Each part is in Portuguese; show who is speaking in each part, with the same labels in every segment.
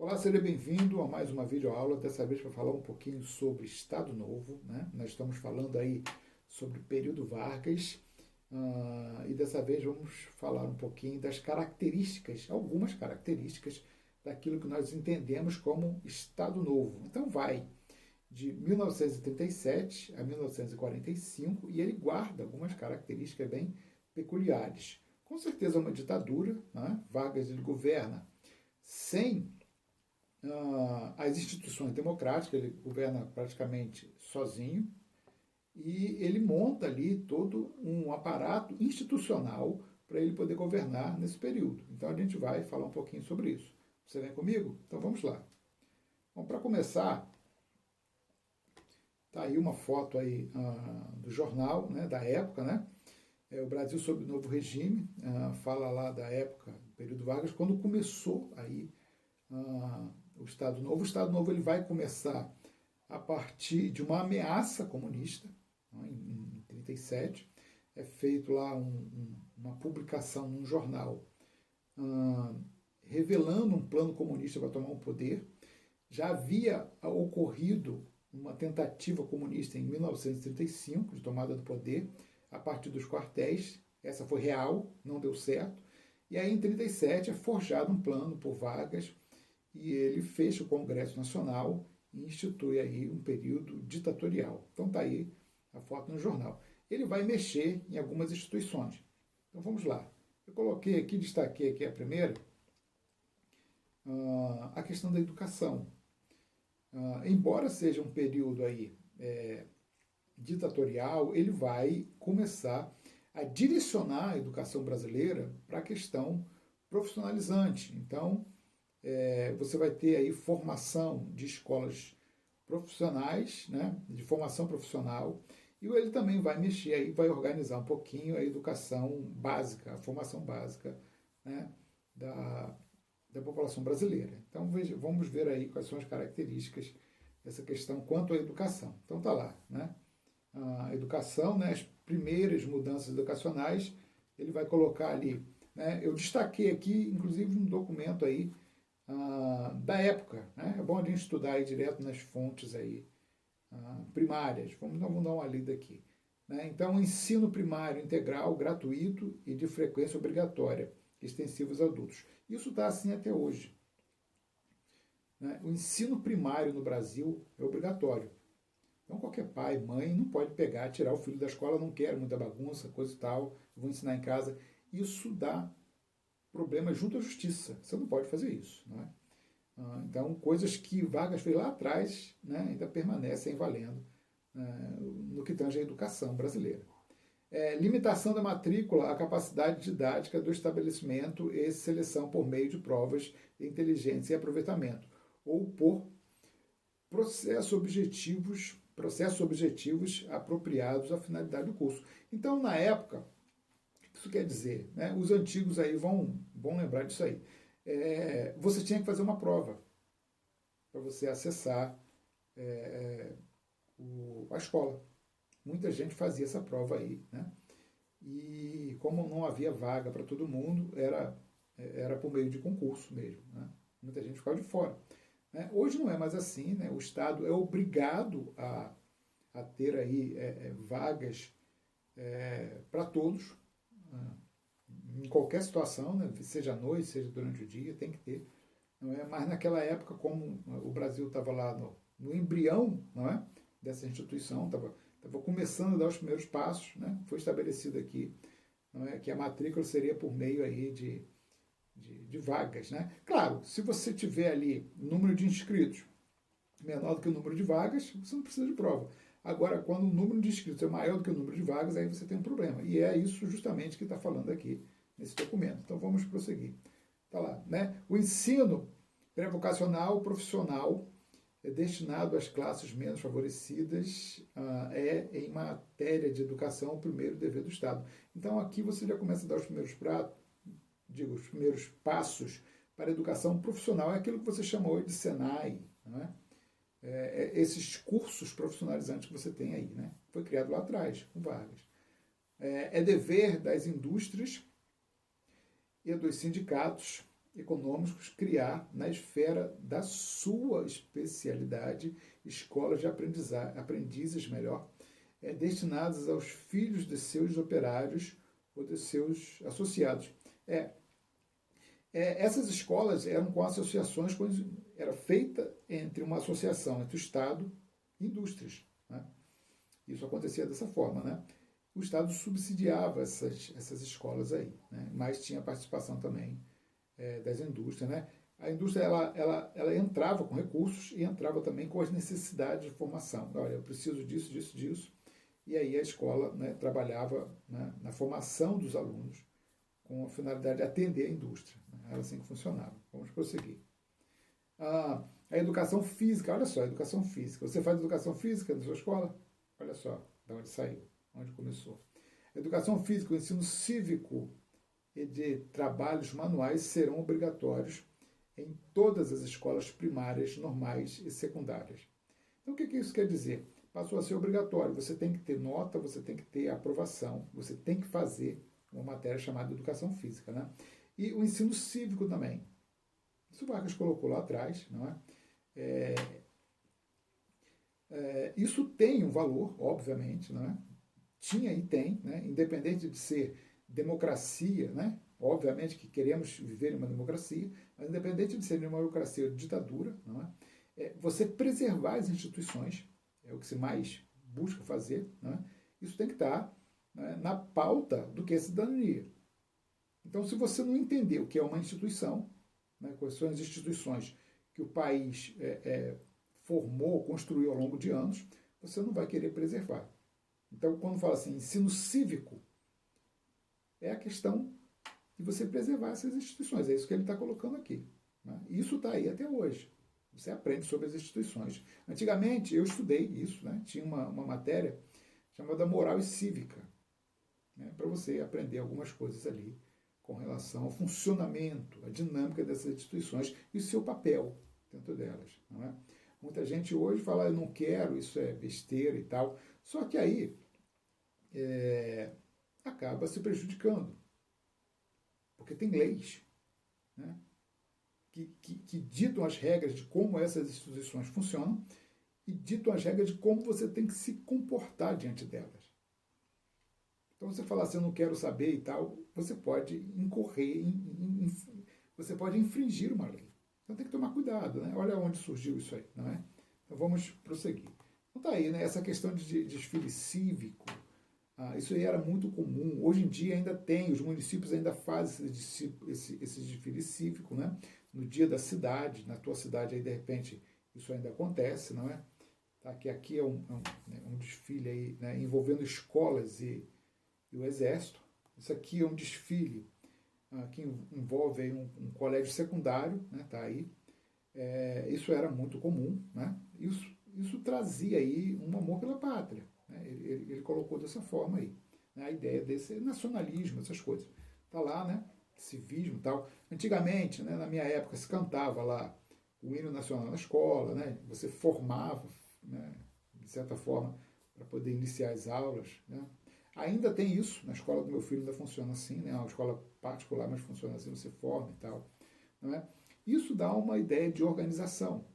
Speaker 1: Olá, seja bem-vindo a mais uma videoaula, dessa vez para falar um pouquinho sobre Estado Novo, né? Nós estamos falando aí sobre período Vargas, e dessa vez vamos falar um pouquinho das características, algumas características daquilo que nós entendemos como Estado Novo. Então vai de 1937 a 1945 e ele guarda algumas características bem peculiares. Com certeza é uma ditadura, né? Vargas ele governa sem as instituições democráticas, ele governa praticamente sozinho e ele monta ali todo um aparato institucional para ele poder governar nesse período. Então a gente vai falar um pouquinho sobre isso. Você vem comigo? Então vamos lá. Bom, para começar, tá aí uma foto aí do jornal, né, da época, né? O Brasil sob o novo regime, fala lá da época, do período Vargas, quando começou aí o Estado Novo. O Estado Novo ele vai começar a partir de uma ameaça comunista, né, em 1937. É feito lá uma publicação num jornal revelando um plano comunista para tomar o poder. Já havia ocorrido uma tentativa comunista em 1935 de tomada do poder a partir dos quartéis. Essa foi real, não deu certo. E aí em 1937 é forjado um plano por Vargas e ele fecha o Congresso Nacional e institui aí um período ditatorial. Então está aí a foto no jornal. Ele vai mexer em algumas instituições. Então vamos lá. Eu coloquei aqui, destaquei aqui a primeira, a questão da educação. Embora seja um período aí ditatorial, ele vai começar a direcionar a educação brasileira para a questão profissionalizante. Então, você vai ter aí formação de escolas profissionais, né, de formação profissional, e ele também vai mexer aí, vai organizar um pouquinho a educação básica, a formação básica, né, da, da população brasileira. Então vamos ver aí quais são as características dessa questão quanto à educação. Então tá lá, né, a educação, né, as primeiras mudanças educacionais, ele vai colocar ali, né, eu destaquei aqui, inclusive, um documento aí da época, né? É bom a gente estudar aí direto nas fontes aí, primárias. Vamos dar uma lida aqui. Né? Então, ensino primário integral, gratuito e de frequência obrigatória, extensivo aos adultos. Isso está assim até hoje. Né? O ensino primário no Brasil é obrigatório. Então, qualquer pai, mãe, não pode pegar, tirar o filho da escola, não quero muita bagunça, coisa e tal, vou ensinar em casa. Isso dá problema junto à justiça. Você não pode fazer isso. Não é? Então, coisas que Vargas fez lá atrás, né, ainda permanecem valendo no que tange à educação brasileira. Limitação da matrícula à capacidade didática do estabelecimento e seleção por meio de provas de inteligência e aproveitamento, ou por processos objetivos apropriados à finalidade do curso. Então, na época, isso quer dizer, né, os antigos aí vão lembrar disso aí. Você tinha que fazer uma prova para você acessar a escola. Muita gente fazia essa prova aí, né? E como não havia vaga para todo mundo, era por meio de concurso mesmo, né? Muita gente ficava de fora. Né? Hoje não é mais assim, né? O Estado é obrigado a ter aí vagas para todos, em qualquer situação, né? Seja à noite, seja durante o dia, tem que ter. Não é? Mas naquela época, como o Brasil estava lá no embrião, não é? Dessa instituição, estava começando a dar os primeiros passos, né? Foi estabelecido aqui, não é? Que a matrícula seria por meio aí de vagas. Né? Claro, se você tiver ali número de inscritos menor do que o número de vagas, você não precisa de prova. Agora, quando o número de inscritos é maior do que o número de vagas, aí você tem um problema. E é isso justamente que está falando aqui nesse documento. Então vamos prosseguir. Está lá, né? O ensino pré-vocacional profissional é destinado às classes menos favorecidas, em matéria de educação o primeiro dever do Estado. Então aqui você já começa a dar os primeiros os primeiros passos para a educação profissional. É aquilo que você chamou hoje de Senai, não é? Esses cursos profissionalizantes que você tem aí, né? Foi criado lá atrás, com Vargas. É dever das indústrias e dos sindicatos econômicos, criar na esfera da sua especialidade escolas de aprendizes destinadas aos filhos de seus operários ou de seus associados. Essas escolas eram com associações, era feita entre uma associação entre o Estado e indústrias. Né? Isso acontecia dessa forma, né? O Estado subsidiava essas escolas aí, né? Mas tinha participação também das indústrias, né? A indústria ela entrava com recursos e entrava também com as necessidades de formação. Olha, eu preciso disso, disso, disso. E aí a escola, né, trabalhava, né, na formação dos alunos com a finalidade de atender a indústria. Né? Era assim que funcionava. Vamos prosseguir. A educação física, olha só, a educação física. Você faz educação física na sua escola? Olha só, de onde saiu, onde começou. A educação física, o ensino cívico e de trabalhos manuais serão obrigatórios em todas as escolas primárias, normais e secundárias. Então, o que isso quer dizer? Passou a ser obrigatório. Você tem que ter nota, você tem que ter aprovação, você tem que fazer uma matéria chamada educação física. Né? E o ensino cívico também. Isso o Vargas colocou lá atrás. Não é? Isso tem um valor, obviamente, não é? Tinha e tem, né? Independente de ser democracia, né? Obviamente que queremos viver em uma democracia, mas independente de ser uma democracia ou ditadura, não é? Você preservar as instituições, é o que se mais busca fazer, não é? Isso tem que estar, né, na pauta do que é cidadania. Então, se você não entender o que é uma instituição, né, quais são as instituições que o país formou, construiu ao longo de anos, você não vai querer preservar. Então, quando fala assim, ensino cívico, é a questão de você preservar essas instituições. É isso que ele está colocando aqui. Né? Isso está aí até hoje. Você aprende sobre as instituições. Antigamente, eu estudei isso, né? Tinha uma matéria chamada Moral e Cívica, né? Para você aprender algumas coisas ali com relação ao funcionamento, a dinâmica dessas instituições e o seu papel dentro delas. Não é? Muita gente hoje fala, eu não quero, isso é besteira e tal. Só que aí acaba se prejudicando. Porque tem leis, né, que ditam as regras de como essas instituições funcionam e ditam as regras de como você tem que se comportar diante delas. Então, você falar assim, eu não quero saber e tal, você pode incorrer, você pode infringir uma lei. Então, tem que tomar cuidado, né? Olha onde surgiu isso aí, não é? Então, vamos prosseguir. Então, tá aí, né? Essa questão de desfile cívico, isso aí era muito comum. Hoje em dia ainda tem, os municípios ainda fazem esse desfile cívico, né? No dia da cidade, na tua cidade aí de repente isso ainda acontece, não é? Tá? Que aqui é um desfile aí, né, envolvendo escolas e o exército. Isso aqui é um desfile que envolve aí um colégio secundário, né? Tá aí. Isso era muito comum, né? Isso trazia aí um amor pela pátria. Né? Ele colocou dessa forma aí, né? A ideia desse nacionalismo, essas coisas. Está lá, né? Civismo e tal. Antigamente, né, na minha época, se cantava lá o hino nacional na escola, né? Você formava, né, de certa forma, para poder iniciar as aulas. Né? Ainda tem isso, na escola do meu filho ainda funciona assim, né? É uma escola particular, mas funciona assim, você forma e tal. Não é? Isso dá uma ideia de organização.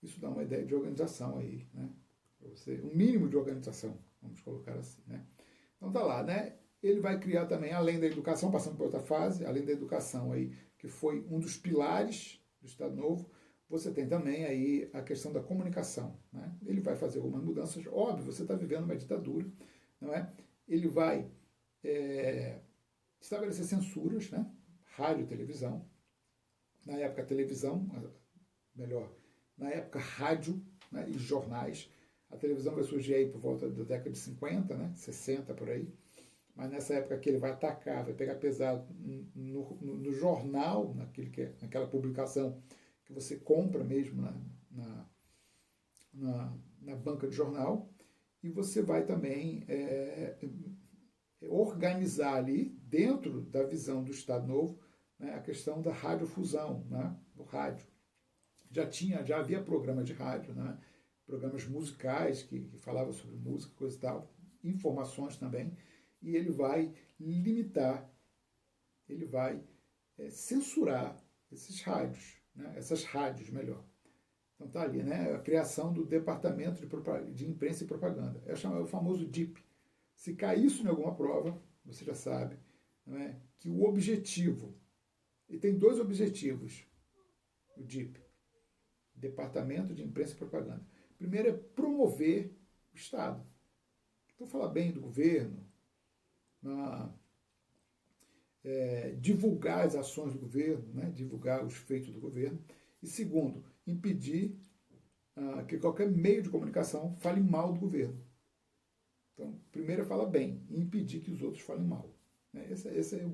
Speaker 1: Isso dá uma ideia de organização aí, né? Você, um mínimo de organização, vamos colocar assim, né? Então tá lá, né? Ele vai criar também, além da educação, passando por outra fase, além da educação aí, que foi um dos pilares do Estado Novo, você tem também aí a questão da comunicação, né? Ele vai fazer algumas mudanças, óbvio, você está vivendo uma ditadura, não é? Ele vai estabelecer censuras, né? Rádio e televisão. Na época, televisão, melhor, na época, rádio, né, e jornais. A televisão vai surgir aí por volta da década de 50, né, 60 por aí. Mas nessa época que ele vai atacar, vai pegar pesado no jornal, naquela publicação que você compra mesmo na banca de jornal, e você vai também organizar ali, dentro da visão do Estado Novo, né, a questão da radiofusão, né, do rádio. Já havia programas de rádio, né, programas musicais que falavam sobre música, coisa e tal, informações também, e ele vai limitar, ele vai censurar esses rádios, né? Essas rádios, melhor. Então tá ali, né? A criação do Departamento de Imprensa e Propaganda. É o famoso DIP. Se cair isso em alguma prova, você já sabe, não é? Que o objetivo, e tem dois objetivos, o DIP, Departamento de Imprensa e Propaganda. Primeiro é promover o Estado. Então falar bem do governo, divulgar as ações do governo, né? Divulgar os feitos do governo. E segundo, impedir que qualquer meio de comunicação fale mal do governo. Então, primeiro é falar bem e impedir que os outros falem mal. Né? Esse é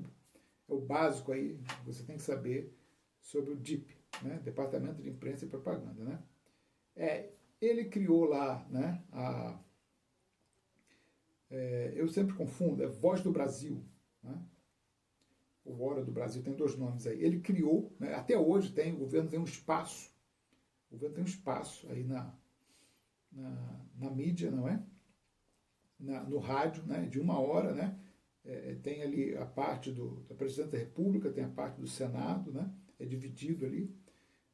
Speaker 1: o básico aí, você tem que saber sobre o DIP, né? Departamento de Imprensa e Propaganda. Né? Ele criou lá, né, eu sempre confundo, é Voz do Brasil, né? O Hora do Brasil tem dois nomes aí. Ele criou, né, até hoje o governo tem um espaço, o governo tem um espaço aí na mídia, não é? No rádio, né, de 1 hora, né? Tem ali a parte da Presidente da República, tem a parte do Senado, né? É dividido ali.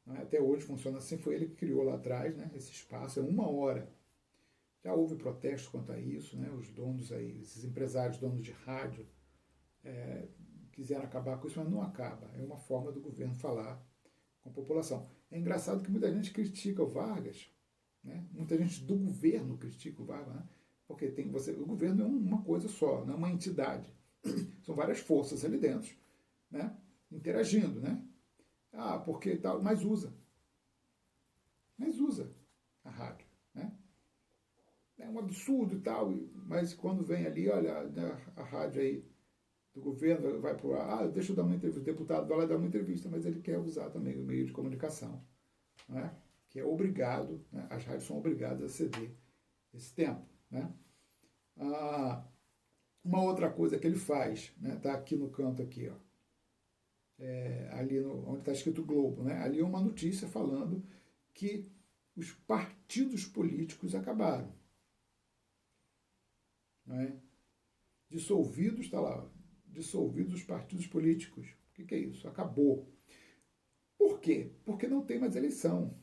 Speaker 1: Né? Até hoje funciona assim, foi ele que criou lá atrás, né? Esse espaço, é 1 hora. Já houve protestos quanto a isso, né? Os donos aí, esses empresários, donos de rádio, quiseram acabar com isso, mas não acaba. É uma forma do governo falar com a população. É engraçado que muita gente critica o Vargas, né? Muita gente do governo critica o Vargas, né? Porque o governo é uma coisa só, não é uma entidade. São várias forças ali dentro, né? Interagindo, né? Porque tal, mas usa a rádio, né? É um absurdo e tal, mas quando vem ali, olha, a rádio aí do governo vai pro deixa eu dar uma entrevista, o deputado vai lá dar uma entrevista, mas ele quer usar também o meio de comunicação, né? Que é obrigado, né? As rádios são obrigadas a ceder esse tempo, né? Uma outra coisa que ele faz, né? Tá aqui no canto aqui, ó, ali onde está escrito Globo, né? Ali é uma notícia falando que os partidos políticos acabaram, né? Dissolvidos, está lá, dissolvidos os partidos políticos. O que é isso? Acabou. Por quê? Porque não tem mais eleição.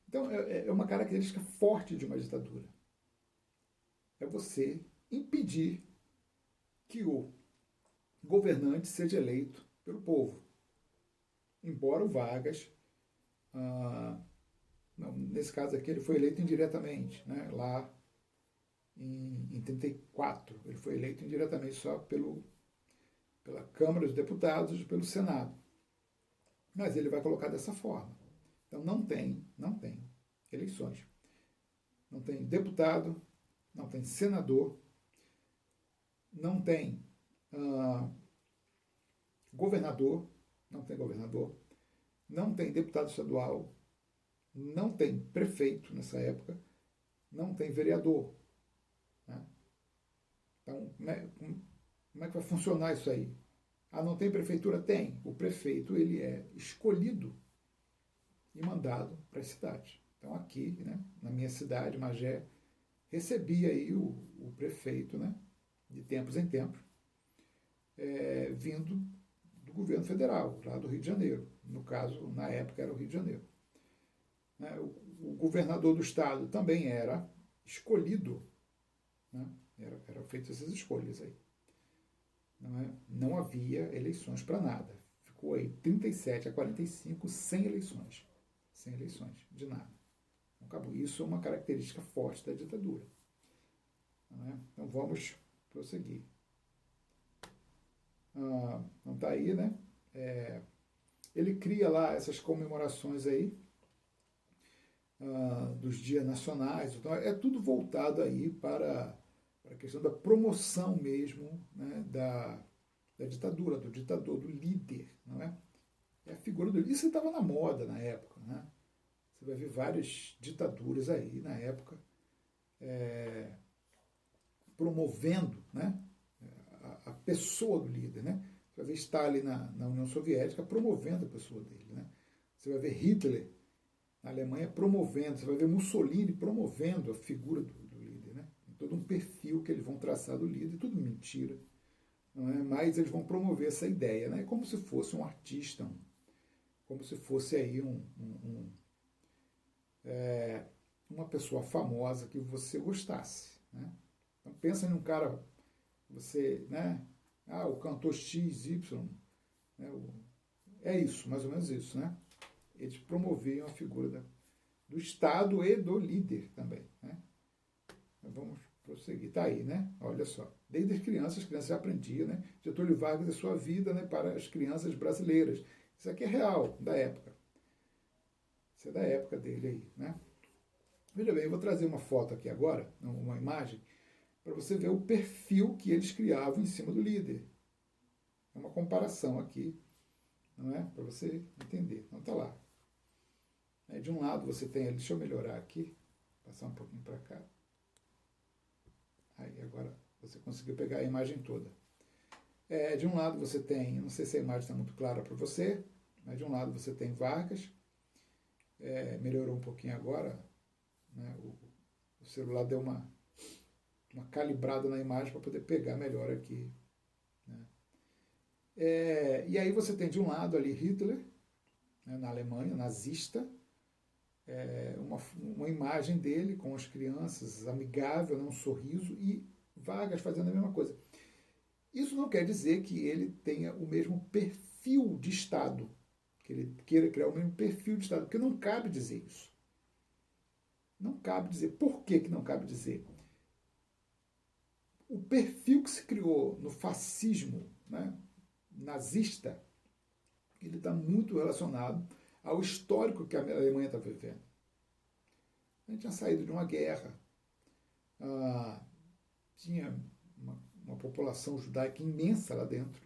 Speaker 1: Então, é uma característica forte de uma ditadura. É você impedir que o governante seja eleito pelo povo. Embora o Vargas, nesse caso aqui, ele foi eleito indiretamente, né? Lá em 34, ele foi eleito indiretamente só pela Câmara dos Deputados e pelo Senado. Mas ele vai colocar dessa forma. Então não tem eleições. Não tem deputado, não tem senador, não tem governador, não tem deputado estadual, não tem prefeito nessa época, não tem vereador. Né? Então, como é que vai funcionar isso aí? Não tem prefeitura? Tem. O prefeito ele é escolhido e mandado para as cidades. Então aqui, né, na minha cidade, Magé, recebia aí o prefeito, né, de tempos em tempos, vindo do governo federal, lá do Rio de Janeiro. No caso, na época era o Rio de Janeiro. Né? O governador do estado também era escolhido, né? Eram feitas essas escolhas aí. Não havia eleições para nada. Ficou aí 37 a 45 sem eleições. Sem eleições, de nada. Então, acabou. Isso é uma característica forte da ditadura. Então vamos prosseguir. Não está aí, né? Ele cria lá essas comemorações aí dos dias nacionais. Então, é tudo voltado aí para a questão da promoção mesmo, né, da ditadura, do ditador, do líder, não é? É a figura do líder. Isso estava na moda na época, né? Você vai ver várias ditaduras aí na época promovendo, né, a pessoa do líder, né? Você vai ver Stalin na União Soviética promovendo a pessoa dele, né? Você vai ver Hitler na Alemanha promovendo, você vai ver Mussolini promovendo a figura do líder, né? Todo um perfil que eles vão traçar do líder, tudo mentira, não é? Mas eles vão promover essa ideia, né? Como se fosse um artista, como se fosse aí uma pessoa famosa que você gostasse, né? Então pensa num cara, você, né? Ah, o cantor XY, né? É isso, mais ou menos isso, né? Eles promoviam a figura do Estado e do líder também, né? Então, vamos prosseguir. Está aí, né? Olha só. Desde as crianças já aprendiam, né? Getúlio Vargas e sua vida, né, para as crianças brasileiras. Isso aqui é real, da época. Isso é da época dele aí, né? Veja bem, eu vou trazer uma foto aqui agora, uma imagem, para você ver o perfil que eles criavam em cima do líder. É uma comparação aqui, não é? Para você entender. Então tá lá. De um lado você tem, deixa eu melhorar aqui, passar um pouquinho para cá. Aí agora você conseguiu pegar a imagem toda. De um lado você tem, não sei se a imagem está muito clara para você, mas de um lado você tem Vargas, melhorou um pouquinho agora, né? O celular deu uma calibrada na imagem para poder pegar melhor aqui. Né? E aí você tem de um lado ali Hitler, né, na Alemanha, nazista, uma imagem dele com as crianças, amigável, né, um sorriso, e Vargas fazendo a mesma coisa. Isso não quer dizer que ele tenha o mesmo perfil de Estado, que ele queira criar o mesmo perfil de Estado, porque não cabe dizer isso. Não cabe dizer. Por que não cabe dizer? O perfil que se criou no fascismo, né, nazista, ele está muito relacionado ao histórico que a Alemanha está vivendo. A gente tinha saído de uma guerra, tinha uma população judaica imensa lá dentro,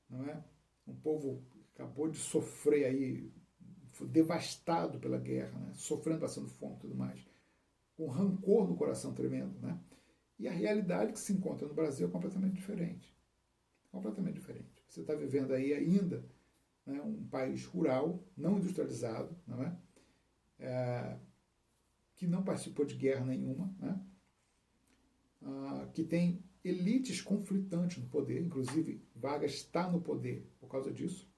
Speaker 1: não é? Um povo acabou de sofrer aí, foi devastado pela guerra, né? Sofrendo, passando fome e tudo mais, com rancor no coração tremendo, né? E a realidade que se encontra no Brasil é completamente diferente. Completamente diferente. Você está vivendo aí ainda, né, um país rural, não industrializado, não é? Que não participou de guerra nenhuma, né? Que tem elites conflitantes no poder, inclusive Vargas está no poder por causa disso.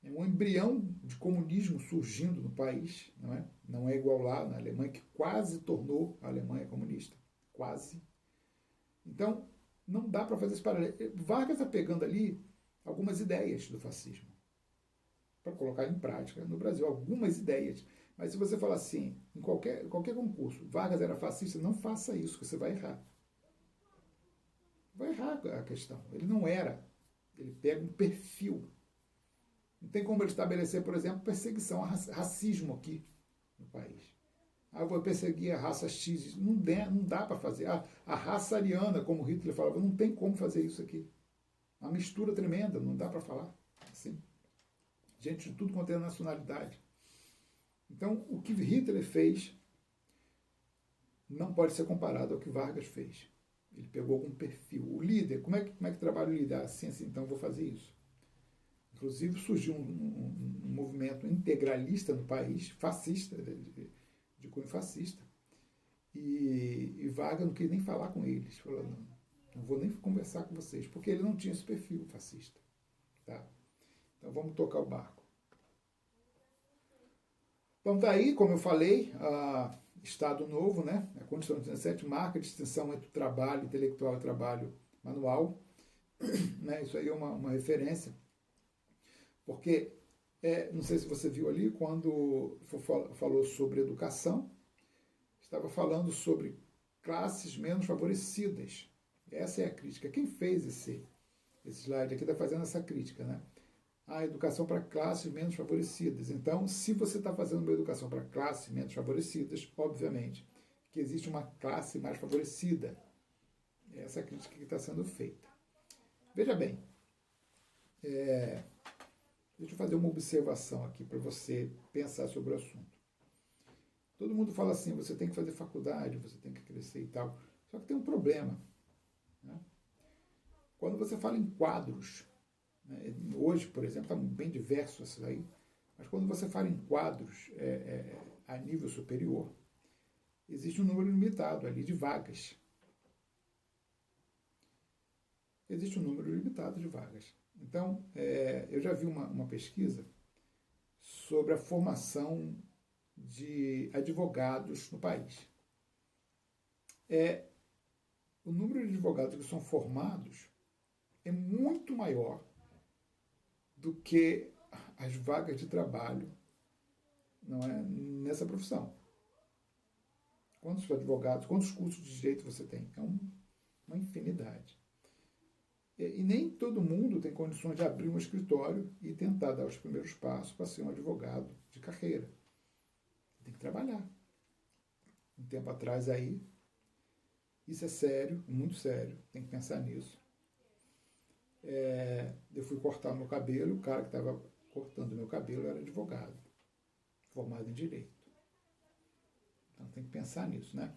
Speaker 1: É um embrião de comunismo surgindo no país, não é? Não é igual lá na Alemanha, que quase tornou a Alemanha comunista. Quase. Então, não dá para fazer esse paralelo. Vargas está pegando ali algumas ideias do fascismo para colocar em prática no Brasil. Algumas ideias. Mas se você falar assim, em qualquer concurso, Vargas era fascista, não faça isso, que você vai errar. Vai errar a questão. Ele não era. Ele pega um perfil. Não tem como ele estabelecer, por exemplo, perseguição a racismo aqui no país. Eu vou perseguir a raça X. Não dá para fazer. A raça ariana, como Hitler falava, não tem como fazer isso aqui. Uma mistura tremenda, não dá para falar assim. Gente de tudo quanto é nacionalidade. Então, o que Hitler fez não pode ser comparado ao que Vargas fez. Ele pegou algum perfil. O líder, como é que trabalha o líder? Assim, então eu vou fazer isso. Inclusive surgiu um movimento integralista no país, fascista, de cunho fascista. E Vargas não quis nem falar com eles. Falou, não vou nem conversar com vocês, porque ele não tinha esse perfil fascista. Tá? Então vamos tocar o barco. Então tá aí, como eu falei, Estado Novo, né? A Constituição de 17 marca a distinção entre o trabalho intelectual e o trabalho manual. Né? Isso aí é uma referência. Porque, não sei se você viu ali, quando falou sobre educação, estava falando sobre classes menos favorecidas. Essa é a crítica. Quem fez esse slide aqui está fazendo essa crítica, né? A educação para classes menos favorecidas. Então, se você está fazendo uma educação para classes menos favorecidas, obviamente que existe uma classe mais favorecida. Essa é a crítica que está sendo feita. Veja bem, deixa eu fazer uma observação aqui para você pensar sobre o assunto. Todo mundo fala assim, você tem que fazer faculdade, você tem que crescer e tal. Só que tem um problema. Né? Quando você fala em quadros, né, hoje, por exemplo, está bem diverso isso aí, mas quando você fala em quadros a nível superior, existe um número limitado ali de vagas. existe um número limitado de vagas. Então, eu já vi uma pesquisa sobre a formação de advogados no país. O número de advogados que são formados é muito maior do que as vagas de trabalho, não é, nessa profissão. Quantos advogados, quantos cursos de direito você tem? É uma infinidade. E nem todo mundo tem condições de abrir um escritório e tentar dar os primeiros passos para ser um advogado de carreira. Tem que trabalhar. Um tempo atrás aí, isso é sério, muito sério, tem que pensar nisso. Eu fui cortar o meu cabelo, o cara que estava cortando o meu cabelo era advogado, formado em direito. Então tem que pensar nisso, né?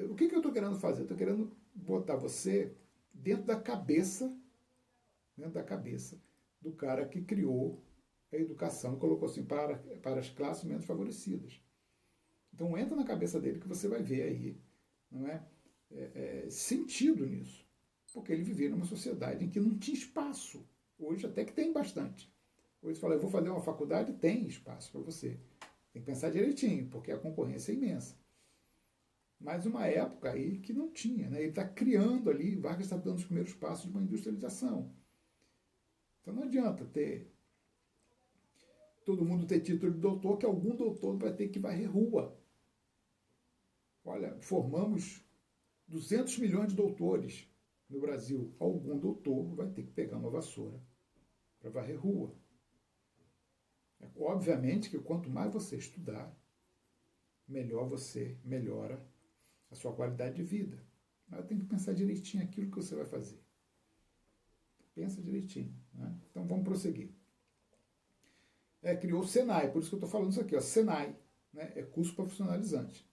Speaker 1: O que eu estou querendo fazer? Eu estou querendo botar você dentro da cabeça do cara que criou a educação e colocou assim para as classes menos favorecidas. Então entra na cabeça dele que você vai ver aí, não é? Sentido nisso. Porque ele vivia numa sociedade em que não tinha espaço. Hoje até que tem bastante. Hoje você fala, eu vou fazer uma faculdade, tem espaço para você. Tem que pensar direitinho, porque a concorrência é imensa. Mas uma época aí que não tinha, né? Ele está criando ali, Vargas está dando os primeiros passos de uma industrialização. Então não adianta todo mundo ter título de doutor, que algum doutor vai ter que varrer rua. Olha, formamos 200 milhões de doutores no Brasil. Algum doutor vai ter que pegar uma vassoura para varrer rua. Obviamente que quanto mais você estudar, melhor você melhora a sua qualidade de vida. Mas tem que pensar direitinho aquilo que você vai fazer. Pensa direitinho. Né? Então vamos prosseguir. Criou o Senai, por isso que eu estou falando isso aqui. Ó, Senai, né? É curso profissionalizante.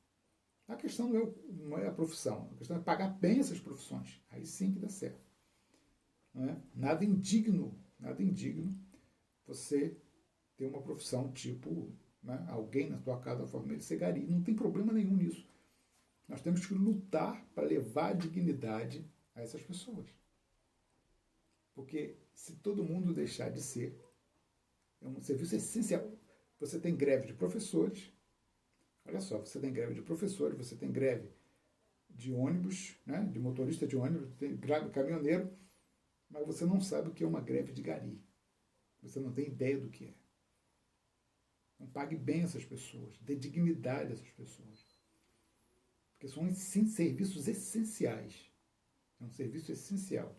Speaker 1: A questão não é a profissão, a questão é pagar bem essas profissões. Aí sim que dá certo. Não é? Nada indigno você ter uma profissão tipo, né, alguém na tua casa da forma de ser gari. Não tem problema nenhum nisso. Nós temos que lutar para levar dignidade a essas pessoas. Porque se todo mundo deixar de ser, é um serviço essencial. Você tem greve de professores, olha só, você tem greve de professores, você tem greve de ônibus, né, de motorista de ônibus, tem greve de caminhoneiro, mas você não sabe o que é uma greve de gari. Você não tem ideia do que é. Então pague bem essas pessoas, dê dignidade a essas pessoas. Porque são sim serviços essenciais. É um serviço essencial.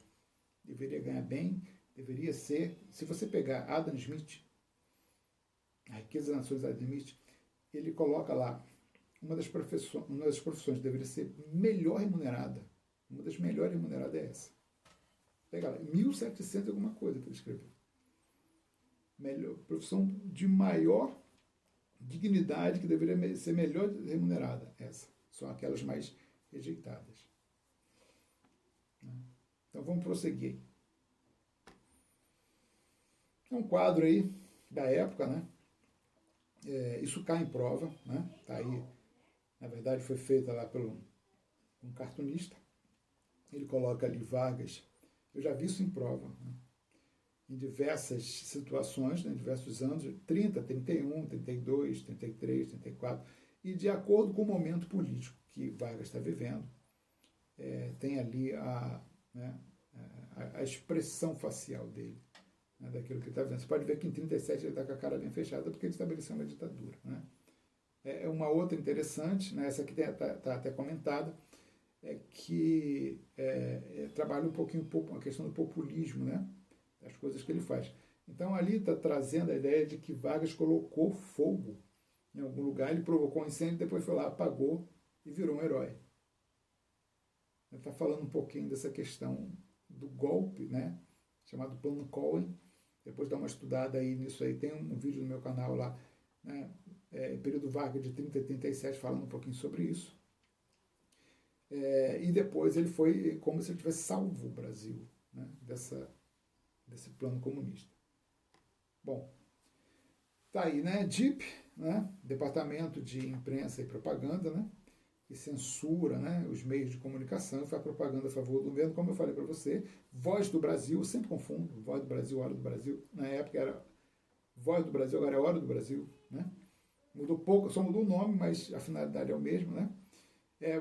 Speaker 1: Deveria ganhar bem, deveria ser. Se você pegar Adam Smith, A Riqueza das Nações, Adam Smith, ele coloca lá uma das profissões que deveria ser melhor remunerada. Uma das melhores remuneradas é essa. Pega lá, 1700 alguma coisa que ele escreveu. Profissão de maior dignidade que deveria ser melhor remunerada. Essa. São aquelas mais rejeitadas. Então vamos prosseguir. É um quadro aí da época, né? Isso cai em prova, né? Tá aí, na verdade foi feita lá por um cartunista. Ele coloca ali Vargas. Eu já vi isso em prova, né? Em diversas situações, né? Em diversos anos, 30, 31, 32, 33, 34, e de acordo com o momento político que Vargas está vivendo, tem ali a expressão facial dele, né, daquilo que ele está vendo. Você pode ver que em 37 ele está com a cara bem fechada porque ele estabeleceu uma ditadura. Né? Uma outra interessante, né, essa aqui está até comentada, que trabalha um pouquinho a questão do populismo, né, das coisas que ele faz. Então ali está trazendo a ideia de que Vargas colocou fogo em algum lugar, ele provocou um incêndio, depois foi lá, apagou e virou um herói. Ele está falando um pouquinho dessa questão do golpe, né, chamado Plano Cohen. Depois dá uma estudada aí nisso aí. Tem um vídeo no meu canal lá, né, período Vargas de 30 a 37, falando um pouquinho sobre isso. E depois ele foi como se ele tivesse salvo o Brasil, né, desse plano comunista. Bom, tá aí, né, DIP, né, Departamento de Imprensa e Propaganda, né, e censura, né, os meios de comunicação e faz propaganda a favor do governo, como eu falei para você. Voz do Brasil, eu sempre confundo, Voz do Brasil, Hora do Brasil. Na época era Voz do Brasil, agora é Hora do Brasil, né? Mudou pouco, só mudou o nome, mas a finalidade é o mesmo, né?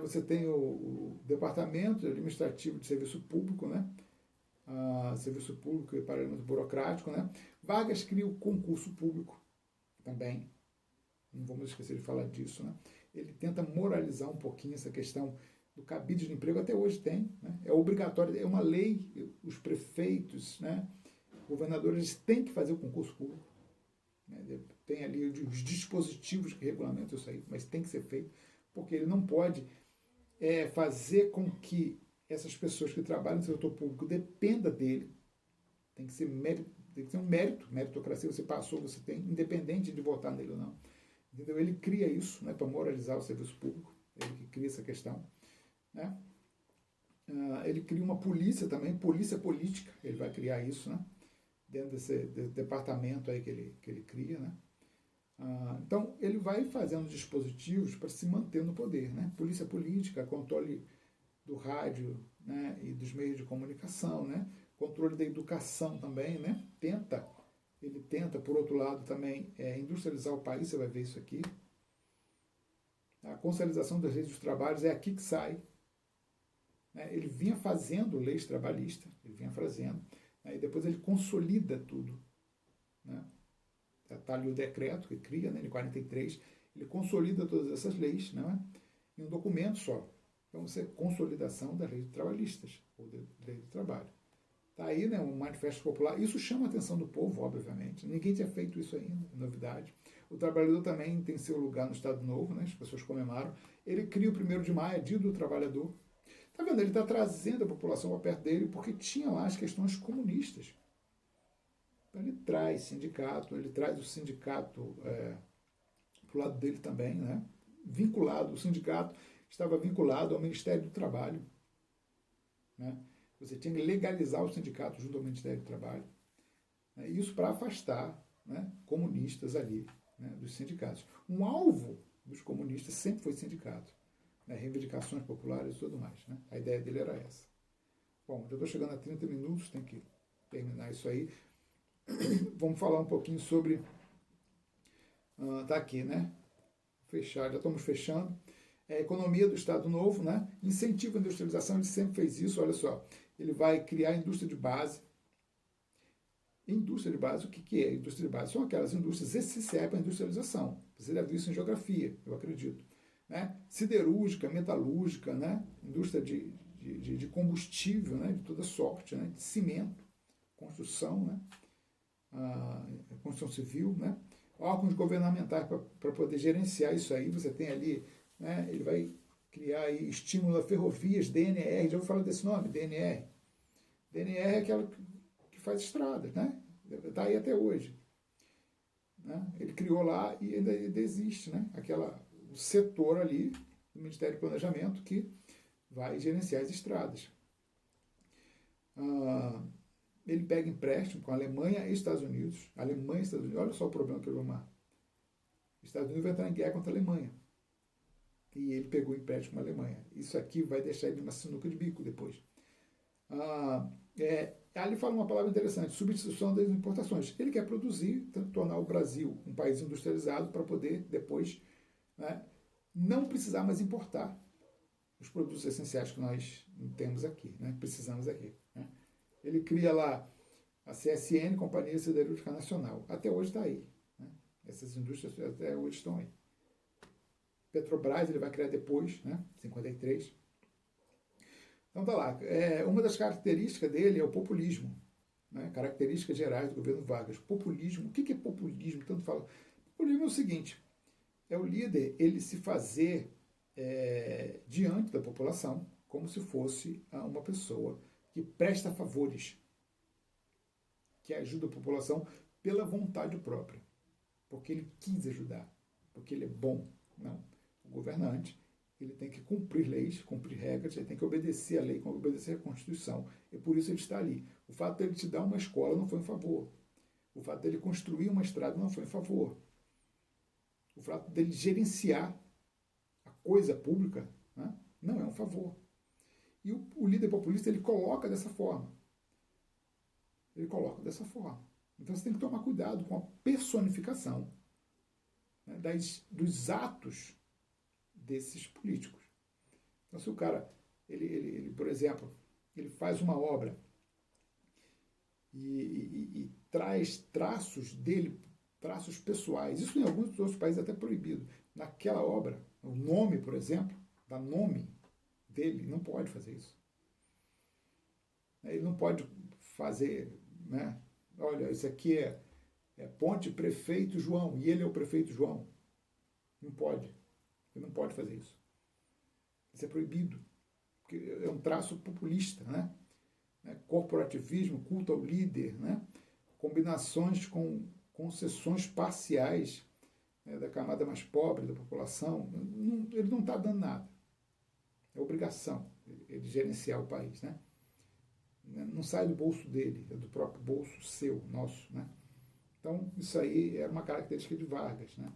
Speaker 1: Você tem o Departamento Administrativo de Serviço Público, né? Serviço Público e Paralelo Burocrático, né? Vargas cria o concurso público também, não vamos esquecer de falar disso, né? Ele tenta moralizar um pouquinho essa questão do cabide de emprego, até hoje tem, né? É obrigatório, é uma lei, os prefeitos, né? Governadores têm que fazer o concurso público, né? Tem ali os dispositivos que regulamentam isso aí, mas tem que ser feito, porque ele não pode fazer com que essas pessoas que trabalham no setor público dependa dele. Tem que ser um mérito, meritocracia, você passou, você tem, independente de votar nele ou não. Entendeu? Ele cria isso, né, para moralizar o serviço público, ele que cria essa questão, né? Ele cria uma polícia também, polícia política, ele vai criar isso, né, dentro desse departamento aí que ele cria, né? Então, ele vai fazendo dispositivos para se manter no poder, né? Polícia política, controle do rádio, né, e dos meios de comunicação, né? Controle da educação também, né? Ele tenta, por outro lado, também industrializar o país, você vai ver isso aqui. A consolidação das leis dos trabalhos é aqui que sai. Né? Ele vinha fazendo leis trabalhistas, né? E depois ele consolida tudo. Né? Está ali o decreto que cria, né, em 43, ele consolida todas essas leis, né, em um documento só. Então, isso é consolidação das leis trabalhistas, ou da lei do trabalho. Está aí, né, um manifesto popular. Isso chama a atenção do povo, obviamente. Ninguém tinha feito isso ainda, novidade. O trabalhador também tem seu lugar no Estado Novo, né, as pessoas comemoram. Ele cria o 1º de maio, Dia do Trabalhador. Está vendo? Ele está trazendo a população para perto dele, porque tinha lá as questões comunistas. Ele traz sindicato, ele traz o sindicato para o lado dele também, né? Vinculado, o sindicato estava vinculado ao Ministério do Trabalho. Né? Você tinha que legalizar o sindicato junto ao Ministério do Trabalho. Né? Isso para afastar, né, comunistas ali, né, dos sindicatos. Um alvo dos comunistas sempre foi sindicato. Né? Reivindicações populares e tudo mais. Né? A ideia dele era essa. Bom, já estou chegando a 30 minutos, tem que terminar isso aí. Vamos falar um pouquinho sobre... Tá aqui, né? Fechar, já estamos fechando. Economia do Estado Novo, né? Incentivo à industrialização, ele sempre fez isso, olha só. Ele vai criar indústria de base. Indústria de base, o que é indústria de base? São aquelas indústrias essenciais para a industrialização. Você deve ver isso em geografia, eu acredito. Né? Siderúrgica, metalúrgica, né? Indústria de combustível, né? De toda sorte, né? De cimento, construção, né? Construção civil, né? Órgãos governamentais para poder gerenciar isso aí. Você tem ali, né? Ele vai criar aí estímulo a ferrovias, DNR, já ouviu falar desse nome? DNR. DNR é aquela que faz estradas, né? Está aí até hoje. Né? Ele criou lá e ainda existe, né? O setor ali do Ministério do Planejamento que vai gerenciar as estradas. Ele pega empréstimo com a Alemanha e Estados Unidos. Alemanha e Estados Unidos. Olha só o problema que ele vai arrumar. Os Estados Unidos vai entrar em guerra contra a Alemanha. E ele pegou empréstimo com a Alemanha. Isso aqui vai deixar ele numa sinuca de bico depois. Ali fala uma palavra interessante, substituição das importações. Ele quer produzir, tornar o Brasil um país industrializado para poder depois, né, não precisar mais importar os produtos essenciais que nós temos aqui, né, precisamos aqui. Né. Ele cria lá a CSN, Companhia Siderúrgica Nacional. Até hoje está aí. Né. Essas indústrias até hoje estão aí. Petrobras ele vai criar depois, né, 53. Então tá lá. Uma das características dele é o populismo. Né, características gerais do governo Vargas. Populismo. O que é populismo? Tanto fala. Populismo é o seguinte: é o líder ele se fazer diante da população como se fosse uma pessoa que presta favores, que ajuda a população pela vontade própria, porque ele quis ajudar, porque ele é bom. Não. O governante ele tem que cumprir leis, cumprir regras, ele tem que obedecer a lei, obedecer a Constituição. E por isso ele está ali. O fato dele te dar uma escola não foi em favor. O fato dele construir uma estrada não foi em favor. O fato dele gerenciar a coisa pública né? Não é um favor. E o líder populista, ele coloca dessa forma. Ele coloca dessa forma. Então você tem que tomar cuidado com a personificação, né, dos atos desses políticos. Então se o cara, ele por exemplo, ele faz uma obra e traz traços dele, traços pessoais, isso em alguns outros países é até proibido. Naquela obra, o nome, por exemplo, dá nome dele, não pode fazer isso. Ele não pode fazer, né? Olha, isso aqui é Ponte Prefeito João, e ele é o Prefeito João. Não pode. Ele não pode fazer isso. Isso é proibido. Porque é um traço populista, né? Corporativismo, culto ao líder, né? Combinações com concessões parciais, né, da camada mais pobre da população. Ele não está dando nada. É obrigação ele gerenciar o país, né? Não sai do bolso dele, é do próprio bolso seu, nosso, né? Então, isso aí é uma característica de Vargas, né?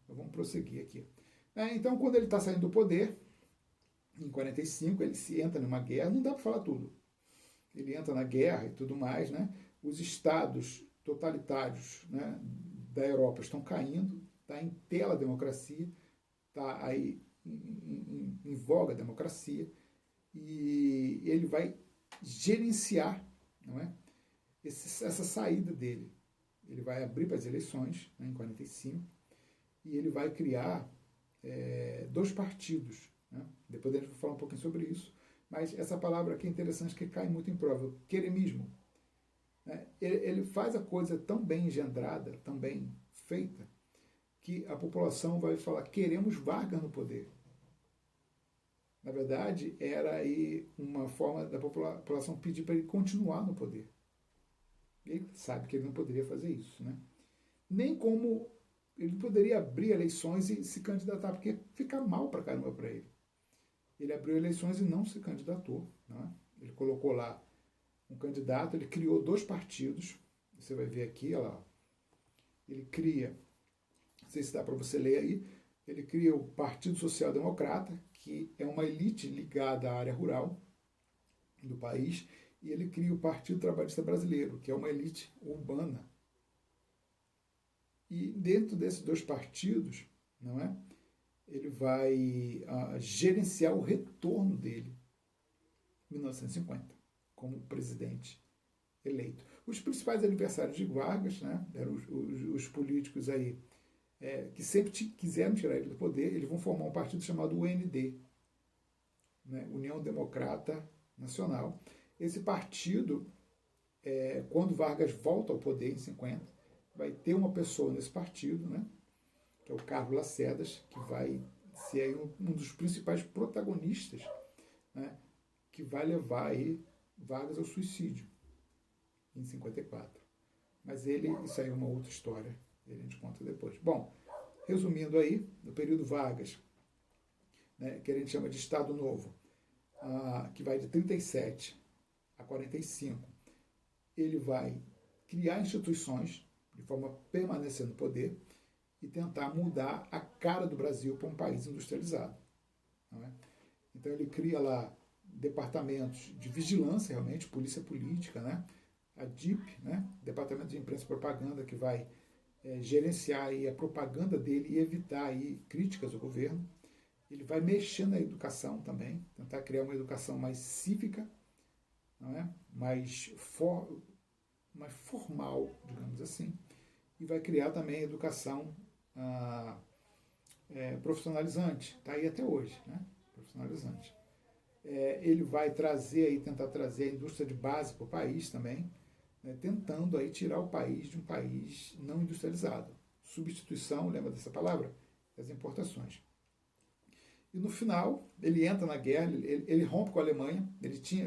Speaker 1: Então, vamos prosseguir aqui. Então, quando ele está saindo do poder, em 45, ele se entra numa guerra, não dá para falar tudo. Ele entra na guerra e tudo mais, né? Os estados totalitários, né, da Europa estão caindo, está em tela a democracia, está aí em voga a democracia, e ele vai gerenciar, não é? Essa saída dele. Ele vai abrir para as eleições, né, em 45, e ele vai criar dois partidos, né? Depois a gente vai falar um pouquinho sobre isso, mas essa palavra aqui é interessante, que cai muito em prova, o queremismo. Né? Ele faz a coisa tão bem engendrada, tão bem feita, que a população vai falar, queremos Vargas no poder. Na verdade, era aí uma forma da população pedir para ele continuar no poder. Ele sabe que ele não poderia fazer isso, né? Nem como ele poderia abrir eleições e se candidatar, porque fica mal para caramba para ele. Ele abriu eleições e não se candidatou, né? Ele colocou lá um candidato, ele criou dois partidos, você vai ver aqui, olha lá, ele cria, não sei se dá para você ler aí, ele cria o Partido Social Democrata, que é uma elite ligada à área rural do país, e ele cria o Partido Trabalhista Brasileiro, que é uma elite urbana. E dentro desses dois partidos, não é? Ele vai gerenciar o retorno dele em 1950, como presidente eleito. Os principais adversários de Vargas, né, eram os políticos aí, que sempre quiseram tirar ele do poder. Eles vão formar um partido chamado UND, né, União Democrata Nacional. Esse partido, quando Vargas volta ao poder em 50, vai ter uma pessoa nesse partido, né, que é o Carlos Lacerdas, que vai ser aí um dos principais protagonistas, né, que vai levar aí Vargas ao suicídio em 54. Mas isso aí é uma outra história, a gente conta depois. Bom, resumindo aí, no período Vargas, né, que a gente chama de Estado Novo, que vai de 37 a 45, ele vai criar instituições de forma a permanecer no poder e tentar mudar a cara do Brasil para um país industrializado. Não é? Então ele cria lá departamentos de vigilância, realmente, polícia política, né? A DIP, né? Departamento de Imprensa e Propaganda, que vai gerenciar aí a propaganda dele e evitar aí críticas ao governo. Ele vai mexer na educação também, tentar criar uma educação mais cívica, não é? mais formal, digamos assim, e vai criar também a educação profissionalizante, está aí até hoje, né? Profissionalizante. Ele vai tentar trazer a indústria de base para o país também, né? Tentando aí tirar o país de um país não industrializado. Substituição, lembra dessa palavra? Das importações. E no final, ele entra na guerra, ele rompe com a Alemanha.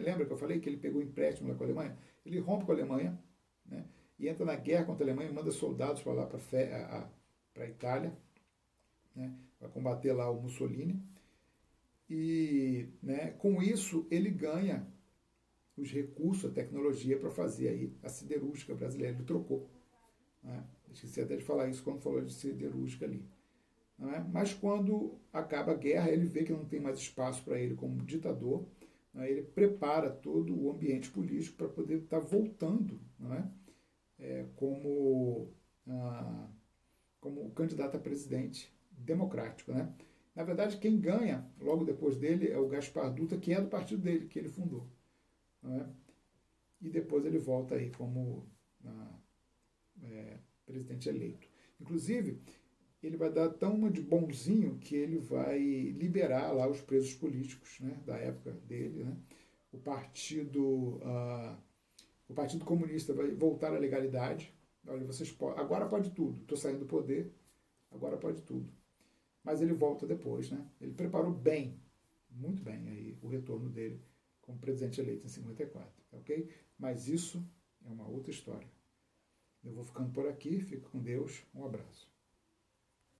Speaker 1: Lembra que eu falei que ele pegou empréstimo lá com a Alemanha? Ele rompe com a Alemanha, né? E entra na guerra contra a Alemanha, manda soldados para lá, para a Itália, né? Para combater lá o Mussolini. E, né, com isso ele ganha os recursos, a tecnologia para fazer aí a siderúrgica brasileira. Ele trocou, né? Esqueci até de falar isso quando falou de siderúrgica ali. não é? Mas quando acaba a guerra, ele vê que não tem mais espaço para ele como ditador, não é? Ele prepara todo o ambiente político para poder estar voltando, não é? Como, como candidato a presidente democrático, né? Na verdade, quem ganha logo depois dele é o Gaspar Dutra, que é do partido dele, que ele fundou, não é? E depois ele volta aí como presidente eleito. Inclusive, ele vai dar tão uma de bonzinho que ele vai liberar lá os presos políticos, né, da época dele, né? O partido, o Partido Comunista vai voltar à legalidade. Olha, vocês podem, agora pode tudo. Estou saindo do poder, agora pode tudo. Mas ele volta depois, né? Ele preparou bem, muito bem aí o retorno dele como presidente eleito em 54, ok? Mas isso é uma outra história. Eu vou ficando por aqui, fico com Deus, um abraço.